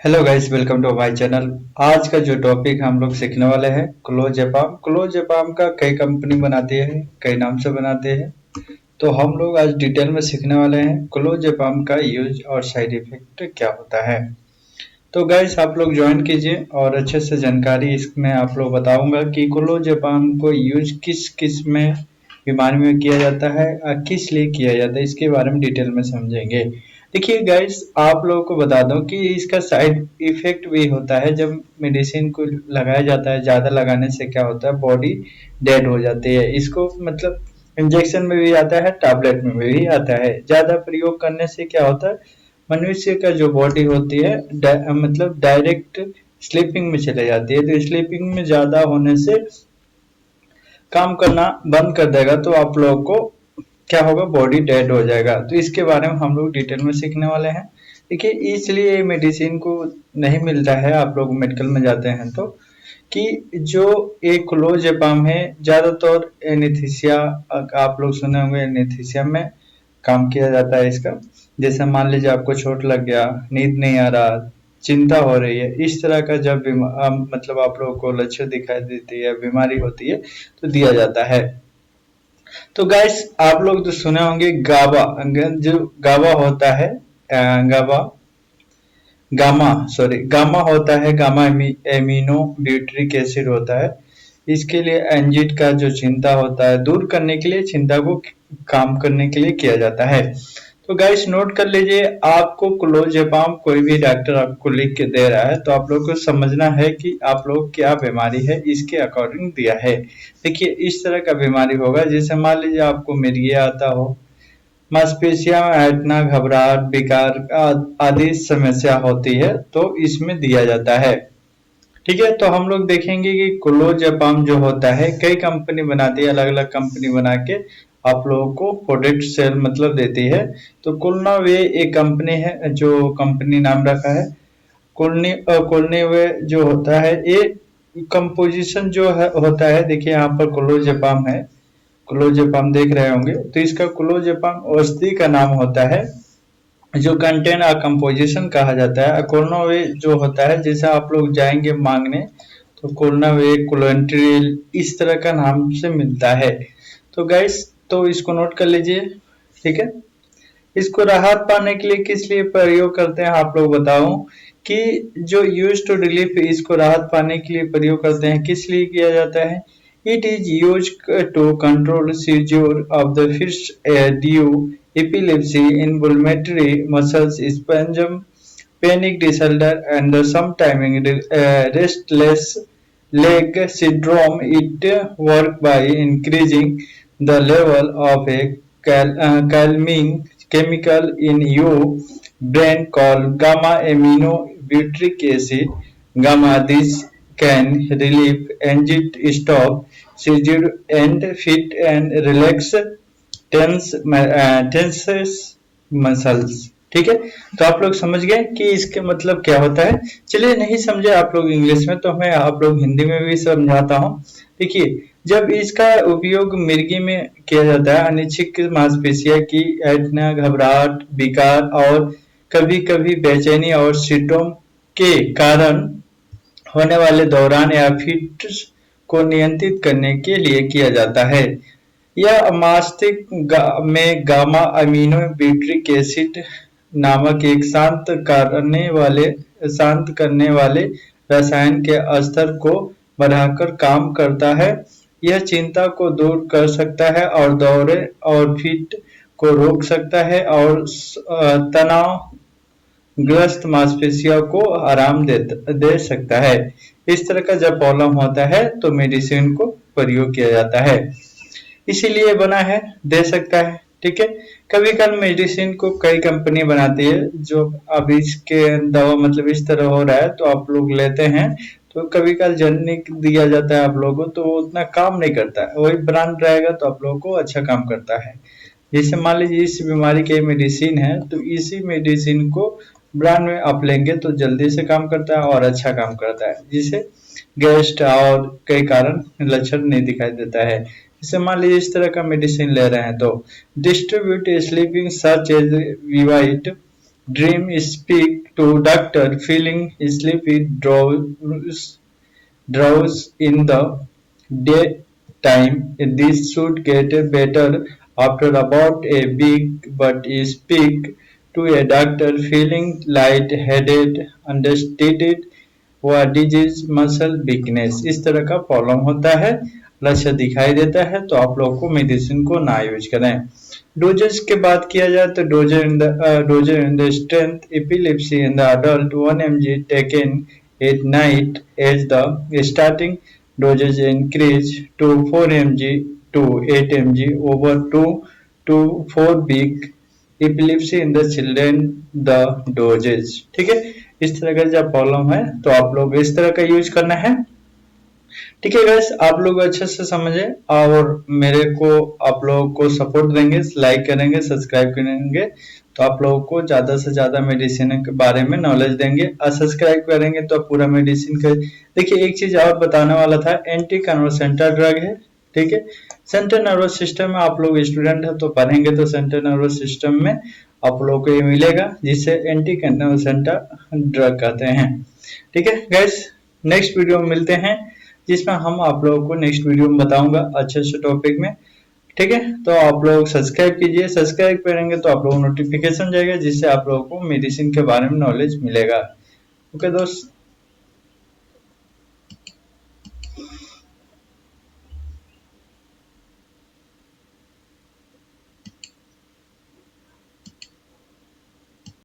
Hello guys, welcome to my channel. आज का जो टॉपिक हम लोग सीखने वाले हैं क्लोजेपाम। क्लोजेपाम का कई कंपनी बनाती है, कई नाम से बनाते हैं। तो हम लोग आज डिटेल में सीखने वाले हैं क्लोजेपाम का यूज और साइड इफेक्ट क्या होता है। तो गाइस आप लोग ज्वाइन कीजिए और अच्छे से जानकारी इसमें आप लोग बताऊंगा कि क्लोजेपाम को यूज किस किस में बीमारी में किया जाता है और किस लिए किया जाता है, इसके बारे में डिटेल में समझेंगे। देखिए गाइस, आप लोगों को बता दूं कि इसका साइड इफेक्ट भी होता है। जब मेडिसिन को लगाया जाता है, ज़्यादा लगाने से क्या होता है, बॉडी डेड हो जाती है। इसको मतलब इंजेक्शन में भी आता है, टैबलेट में भी आता है। ज़्यादा प्रयोग करने से क्या होता है, मनुष्य का जो बॉडी होती है मतलब डायरेक्ट स्लीपिंग में चले जाती है। तो स्लीपिंग में ज़्यादा होने से काम करना बंद कर देगा, तो आप लोगों को क्या होगा, बॉडी डेड हो जाएगा। तो इसके बारे में हम लोग डिटेल में सीखने वाले हैं। देखिए, इसलिए मेडिसिन को नहीं मिलता है, आप लोग मेडिकल में जाते हैं तो, कि जो एक क्लोजेपाम है, ज़्यादातर एनेस्थीसिया, आप लोग सुने होंगे, एनेस्थीसिया में काम किया जाता है इसका। जैसे मान लीजिए आपको चोट लग गया, नींद नहीं आ रहा, चिंता हो रही है, इस तरह का जब मतलब आप लोगों को लक्षण दिखाई देती है, बीमारी होती है, तो दिया जाता है। तो गाइस आप लोग तो सुने होंगे गाबा, जो गाबा होता है, गाबा गामा सॉरी गामा होता है, गामा एमिनो ब्यूटरिक एसिड होता है। इसके लिए एंजिट का जो चिंता होता है, दूर करने के लिए, चिंता को काम करने के लिए किया जाता है। तो गाइस नोट कर लीजिए, आपको क्लोजेपाम कोई भी डॉक्टर आपको लिख के दे रहा है तो आप लोग को समझना है कि आप लोग क्या बीमारी है, इसके अकॉर्डिंग दिया है। देखिए, इस तरह का बीमारी होगा, जैसे मान लीजिए आपको मिर्गिया आता हो, मांसपेशियों में ऐंठना, घबराहट, विकार आदि समस्या होती है, तो इसमें दिया जाता है। ठीक है, तो हम लोग देखेंगे कि क्लोजेपाम जो होता है, कई कंपनी बनाती है, अलग अलग कंपनी बना के आप लोगों को प्रोडक्ट सेल मतलब देती है। तो कुलनावे एक कंपनी है, जो कंपनी नाम रखा है कुलनीवे जो होता है, ये कंपोजिशन जो है होता है। देखिए यहाँ पर क्लोजेपाम है, क्लोजेपाम देख रहे होंगे, तो इसका क्लोजेपाम औषधि का नाम होता है, जो कंटेन और कंपोजिशन कहा जाता है। कोरोनावे जो होता है, जैसे आप लोग जाएंगे मांगने तो कोरोनावे, कोलेंट्रिल, इस तरह का नाम से मिलता है। तो गाइस, तो इसको नोट कर लीजिए। ठीक है, इसको राहत पाने के लिए किस लिए प्रयोग करते हैं, आप लोग बताओ कि जो यूज टू रिलीफ, इसको राहत पाने के लिए प्रयोग करते हैं, किस लिए किया जाता है। It is use to control seizure of the fits due epilepsy, involuntary muscles spasm, panic disorder, and sometimes restless leg syndrome. It works by increasing the level of a calming chemical in your brain called gamma aminobutyric acid. Gamma, this can relieve anxiety, stop seizure, and fit and relax tenses muscles. ठीक है, तो आप लोग समझ गए कि इसके मतलब क्या होता है। चलिए, नहीं समझे आप लोग इंग्लिश में तो मैं आप लोग हिंदी में भी समझाता हूँ। देखिए, जब इसका उपयोग मिर्गी में किया जाता है, अनिच्छिक मांसपेशियों की ऐंठना, घबराहट, विकार और कभी कभी बेचैनी और सिम्टोम के कारण होने वाले दौरान या फिट्स को नियंत्रित करने के लिए किया जाता है। यह मस्तिष्क में गामा अमीनो ब्यूटरिक एसिड नामक एक शांत करने वाले रसायन के स्तर को बढ़ाकर काम करता है। यह चिंता को दूर कर सकता है और दौरे और फिट को रोक सकता है और तनाव ग्रस्त मांसपेशियों को आराम दे सकता है। इस तरह का जब प्रॉब्लम होता है तो मेडिसिन को प्रयोग किया जाता है, इसीलिए बना है, दे सकता है। ठीक है, कभी कभी मेडिसिन को कई कंपनी बनाती है, जो अब इसके दवा मतलब इस तरह हो रहा है तो आप लोग लेते हैं, तो कभी कभी जेनेरिक दिया जाता है आप लोगों को, तो वो उतना काम नहीं करता है। वही ब्रांड रहेगा तो आप लोगों को अच्छा काम करता है। जैसे मान लीजिए इस बीमारी की मेडिसिन है, तो इसी मेडिसिन को ब्रांड में आप लेंगे तो जल्दी से काम करता है और अच्छा काम करता है, जिसे गेस्ट और कई कारण लक्षण नहीं दिखाई देता है। जैसे मान लीजिए इस तरह का मेडिसिन ले रहे हैं तो distribute sleeping such as vivid, dream, speak, to doctor feeling sleepy, drowse in the daytime. This should get better after about a week, but speak to a doctor feeling light-headed, understated व disease muscle weakness इस तरह का problem होता है, लक्षण दिखाई देता है, तो आप लोग को मेडिसिन को ना यूज करें। डोजेस के बात किया जाए तो doses in the strength epilepsy in the adult 1 mg taken at night as the starting doses increase to 4 mg to 8 mg over 2 to 4 week epilepsy in the children the doses. ठीक है, इस तरह का जब प्रॉब्लम है तो आप लोग इस तरह का यूज करना है। ठीक है गाइस, आप लोग अच्छे से समझे और मेरे को आप लोगों को सपोर्ट देंगे, लाइक करेंगे, सब्सक्राइब करेंगे तो आप लोगों को ज्यादा से ज्यादा मेडिसिन के बारे में नॉलेज देंगे। और सब्सक्राइब करेंगे तो पूरा मेडिसिन का देखिए। एक चीज और बताने वाला था, एंटी कन्वर्सेंटल ड्रग है। ठीक है, सेंट्रल नर्वस सिस्टम में आप लोग स्टूडेंट है तो पढ़ेंगे तो सेंट्रल नर्वस सिस्टम में आप लोगों को ये मिलेगा जिसे एंटी कन्वर्सेंटल ड्रग कहते हैं। ठीक है गाइस, नेक्स्ट वीडियो में मिलते हैं जिसमें हम आप लोगों को नेक्स्ट वीडियो में बताऊंगा अच्छे टॉपिक में। ठीक है, तो आप लोग सब्सक्राइब कीजिए, सब्सक्राइब करेंगे तो आप लोगों को नोटिफिकेशन जाएगा जिससे आप लोगों को मेडिसिन के बारे में नॉलेज मिलेगा। ओके दोस्त।